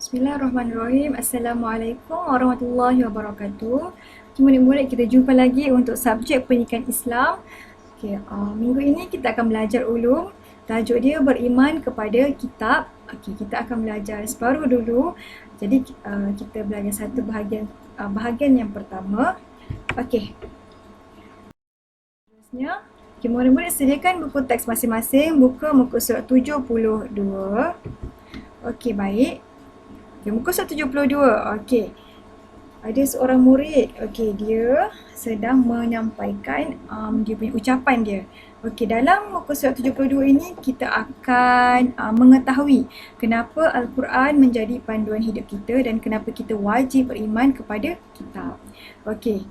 Bismillahirrahmanirrahim. Assalamualaikum warahmatullahi wabarakatuh. Okay, murid-murid, kita jumpa lagi untuk subjek pendidikan Islam. Okay, minggu ini kita akan belajar ulum. Tajuk dia beriman kepada kitab. Okay, kita akan belajar separuh dulu. Jadi kita belajar satu bahagian yang pertama. Okay. Seterusnya, okay, murid-murid sediakan buku teks masing-masing. Buka muka surat 72. Okey, baik. Okay, muka surat 72. Okey. Ada seorang murid. Okey, dia sedang menyampaikan dia punya ucapan dia. Okey, dalam muka surat 72 ini kita akan mengetahui kenapa Al-Quran menjadi panduan hidup kita dan kenapa kita wajib beriman kepada kitab. Okey.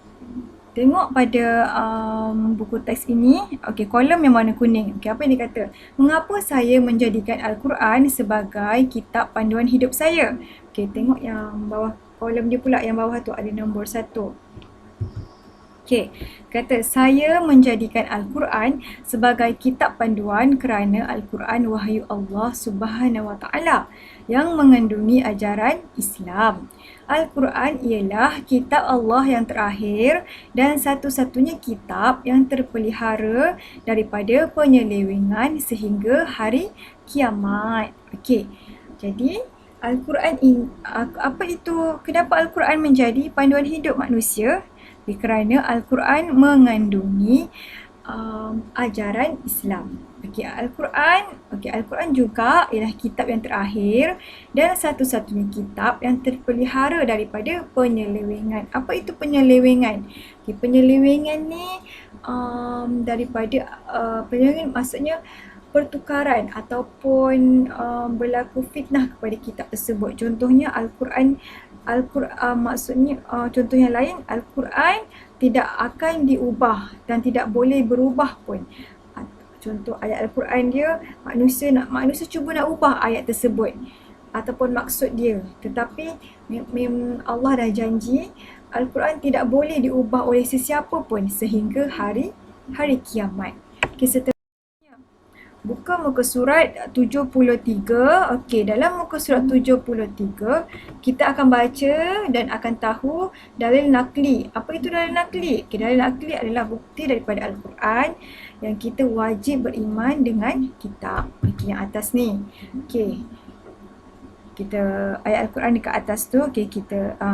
Tengok pada buku teks ini, okey, kolom yang warna kuning. Okey, apa yang dia kata? Mengapa saya menjadikan Al-Quran sebagai kitab panduan hidup saya? Okey, tengok yang bawah kolom dia pula, yang bawah tu ada nombor 1. Okey, kata saya menjadikan Al-Quran sebagai kitab panduan kerana Al-Quran wahyu Allah Subhanahu Wa Taala yang mengandungi ajaran Islam. Al-Quran ialah kitab Allah yang terakhir dan satu-satunya kitab yang terpelihara daripada penyelewengan sehingga hari kiamat. Okey, jadi Al-Quran ini, kenapa Al-Quran menjadi panduan hidup manusia? Kerana Al-Quran mengandungi ajaran Islam. Al-Quran juga ialah kitab yang terakhir dan satu-satunya kitab yang terpelihara daripada penyelewengan. Apa itu penyelewengan? Penyelewengan ni daripada penyelewengan maksudnya pertukaran ataupun berlaku fitnah kepada kitab tersebut. Contohnya Al-Quran maksudnya contoh yang lain, Al-Quran tidak akan diubah dan tidak boleh berubah pun. Contoh ayat Al-Quran dia, manusia cuba nak ubah ayat tersebut ataupun maksud dia, tetapi Allah dah janji Al-Quran tidak boleh diubah oleh sesiapa pun sehingga hari kiamat. Okay, buka muka surat 73. Okey, dalam muka surat 73, kita akan baca dan akan tahu dalil nakli. Apa itu dalil nakli? Okey, dalil nakli adalah bukti daripada Al-Quran yang kita wajib beriman dengan kitab. Okey, yang atas ni. Okey. Kita ayat Al-Quran dekat atas tu. Okey,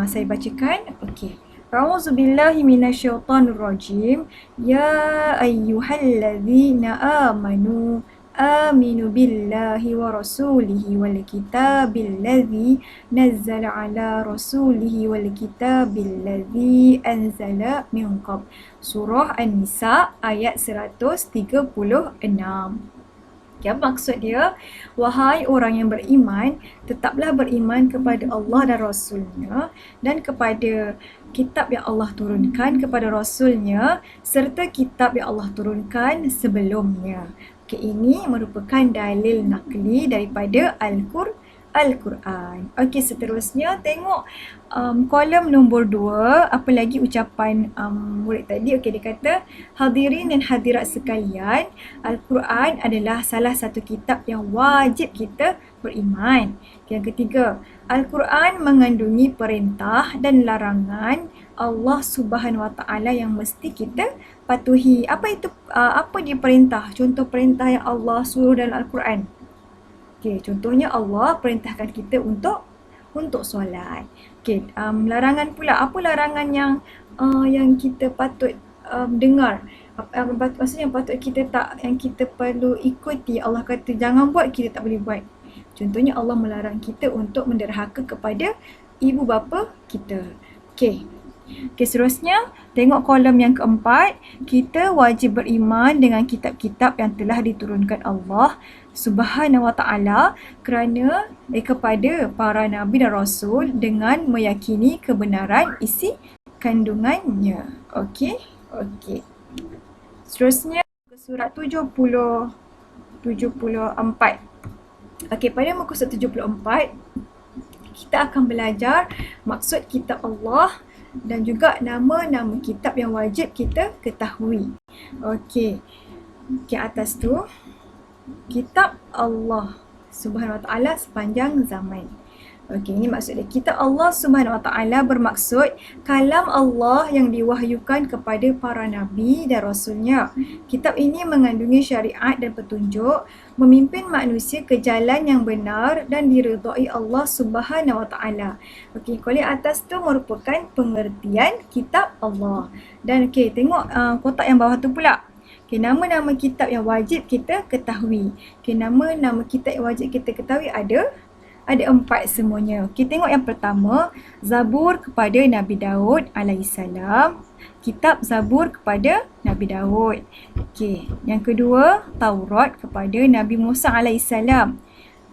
saya bacakan. Okey. A'udzubillahi minasyaitonirrajim. Ya ayyuhallazina amanu آمنوا بالله ورسوله والكتاب الذي نزل على رسوله والكتاب الذي أنزل من قبل. Surah An-Nisa ayat 136. Apa maksud dia? Wahai orang yang beriman, tetaplah beriman kepada Allah dan Rasulnya dan kepada kitab yang Allah turunkan kepada Rasulnya serta kitab yang Allah turunkan sebelumnya. Ini merupakan dalil nakli daripada Al-Quran. Okey, seterusnya tengok kolom nombor 2. Apa lagi ucapan murid tadi? Okey, dia kata, hadirin dan hadirat sekalian, Al-Quran adalah salah satu kitab yang wajib kita beriman. Yang ketiga, Al-Quran mengandungi perintah dan larangan Allah Subhanahu Wa Taala yang mesti kita patuhi. Apa dia perintah? Contoh perintah yang Allah suruh dalam Al-Quran. Okey, contohnya Allah perintahkan kita untuk solat. Okey, larangan pula. Apa larangan yang kita patut dengar? Maksudnya yang kita perlu ikuti. Allah kata jangan buat, kita tak boleh buat. Contohnya Allah melarang kita untuk menderhaka kepada ibu bapa kita. Okey, seterusnya tengok kolom yang keempat. Kita wajib beriman dengan kitab-kitab yang telah diturunkan Allah Subhanahu Wa Taala kerana kepada para nabi dan rasul dengan meyakini kebenaran isi kandungannya. Okey. Seterusnya surat 74. Okey, pada muka surat 74 kita akan belajar maksud kitab Allah dan juga nama-nama kitab yang wajib kita ketahui. Okey, atas tu kitab Allah Subhanahu Wa Taala sepanjang zaman. Okey, ini maksud dia. Kitab Allah Subhanahu Wa Taala bermaksud kalam Allah yang diwahyukan kepada para nabi dan rasulnya. Kitab ini mengandungi syariat dan petunjuk, memimpin manusia ke jalan yang benar dan diridai Allah Subhanahu Wa Taala. Okey, kolej atas tu merupakan pengertian kitab Allah. Dan okey, tengok kotak yang bawah tu pula. Okay, nama-nama kitab yang wajib kita ketahui. Okay, nama-nama kitab yang wajib kita ketahui ada 4 semuanya. Okay, tengok yang pertama, Zabur kepada Nabi Daud alaihissalam. Kitab Zabur kepada Nabi Daud. Okay, yang kedua, Taurat kepada Nabi Musa alaihissalam.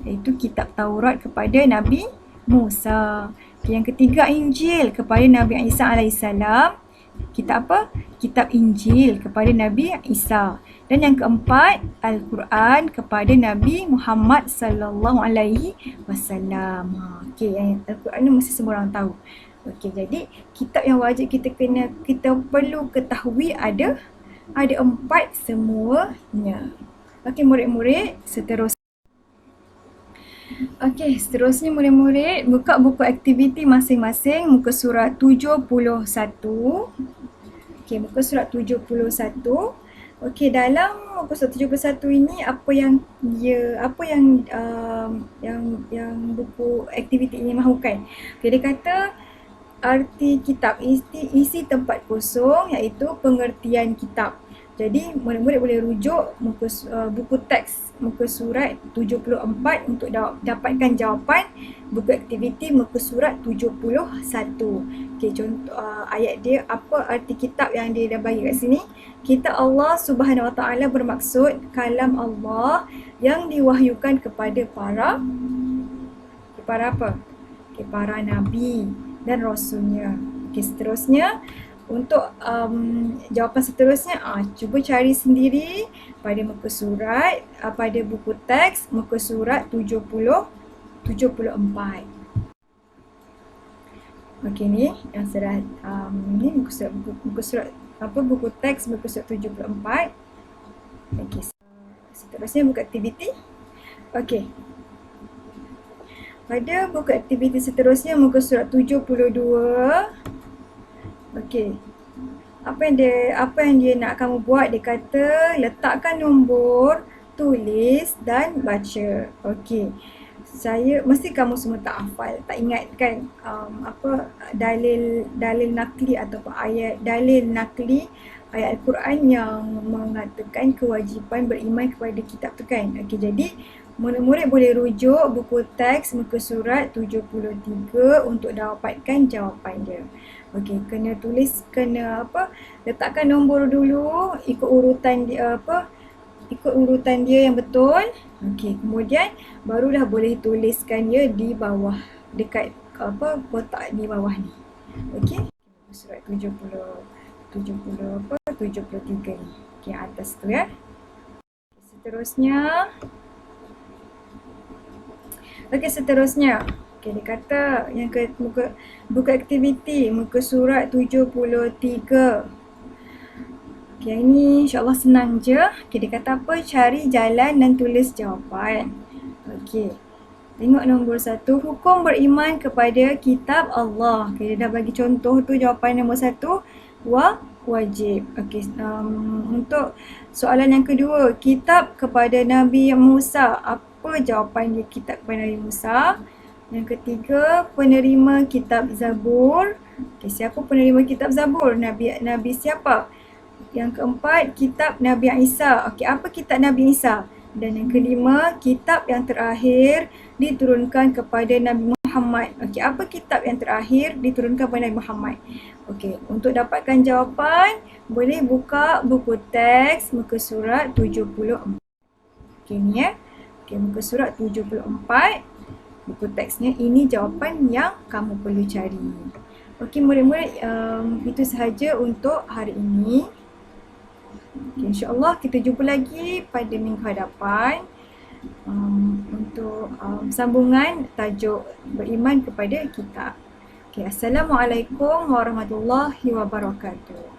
Iaitu kitab Taurat kepada Nabi Musa. Okay, yang ketiga, Injil kepada Nabi Isa alaihissalam. Kitab apa? Kitab Injil kepada Nabi Isa. Dan yang keempat, Al-Quran kepada Nabi Muhammad sallallahu alaihi wasallam. Okey, Al-Quran ni mesti semua orang tahu. Okey, jadi kitab yang wajib kita perlu ketahui ada 4 semuanya. Okey, murid-murid, seterusnya murid-murid buka buku aktiviti masing-masing muka surat 71. Okey, muka surat 71. Okey, dalam muka surat 71 ini apa yang buku aktiviti ini mahukan. Okey, dia kata arti kitab, isi tempat kosong iaitu pengertian kitab. Jadi murid-murid boleh rujuk buku teks muka surat 74 untuk dapatkan jawapan buku aktiviti muka surat 71. Okey, contoh ayat dia, apa arti kitab yang dia dah bagi kat sini? Kitab Allah Subhanahu Wa Taala bermaksud kalam Allah yang diwahyukan kepada para apa? Okey, para nabi dan rasulnya. Okey, seterusnya untuk jawapan seterusnya, cuba cari sendiri pada muka surat, pada buku teks muka surat 74. Okey, ni yang sudah ni muka surat buku teks muka surat 74. Okey, seterusnya buku aktiviti. Okey. Pada buku aktiviti seterusnya muka surat 72. Okey. Apa yang dia nak kamu buat? Dia kata letakkan nombor, tulis dan baca. Okey. Mesti kamu semua tak hafal, tak ingat kan dalil nakli ataupun dalil nakli ayat Al-Quran yang mengatakan kewajipan beriman kepada kitab tu kan. Okey, jadi murid-murid boleh rujuk buku teks muka surat 73 untuk dapatkan jawapan dia. Okey, letakkan nombor dulu, ikut urutan dia yang betul. Okey, kemudian barulah boleh tuliskan dia di bawah, dekat kotak di bawah ni. Okey, surat 73 ni. Okey, atas tu ya. Seterusnya. Okey, dia kata yang buku aktiviti muka surat 73. Okey, yang ini insyaAllah senang je. Okey, dia kata apa? Cari jalan dan tulis jawapan. Okey, tengok nombor 1. Hukum beriman kepada kitab Allah. Okey, dia dah bagi contoh tu, jawapan nombor 1 wajib. Okey, untuk soalan yang kedua, kitab kepada Nabi Musa. Apa jawapan dia kitab kepada Nabi Musa? Yang ketiga, penerima kitab Zabur. Okay, siapa penerima kitab Zabur? Nabi siapa? Yang keempat, kitab Nabi Isa. Okey, apa kitab Nabi Isa? Dan yang kelima, kitab yang terakhir diturunkan kepada Nabi Muhammad. Okey, apa kitab yang terakhir diturunkan kepada Nabi Muhammad? Okey, untuk dapatkan jawapan, boleh buka buku teks muka surat 74. Okey, ni ya. Okey, muka surat 74. Buku teksnya, ini jawapan yang kamu perlu cari. Okey murid-murid, itu sahaja untuk hari ini. Okay, InsyaAllah kita jumpa lagi pada minggu hadapan untuk sambungan tajuk beriman kepada kitab. Okay, Assalamualaikum warahmatullahi wabarakatuh.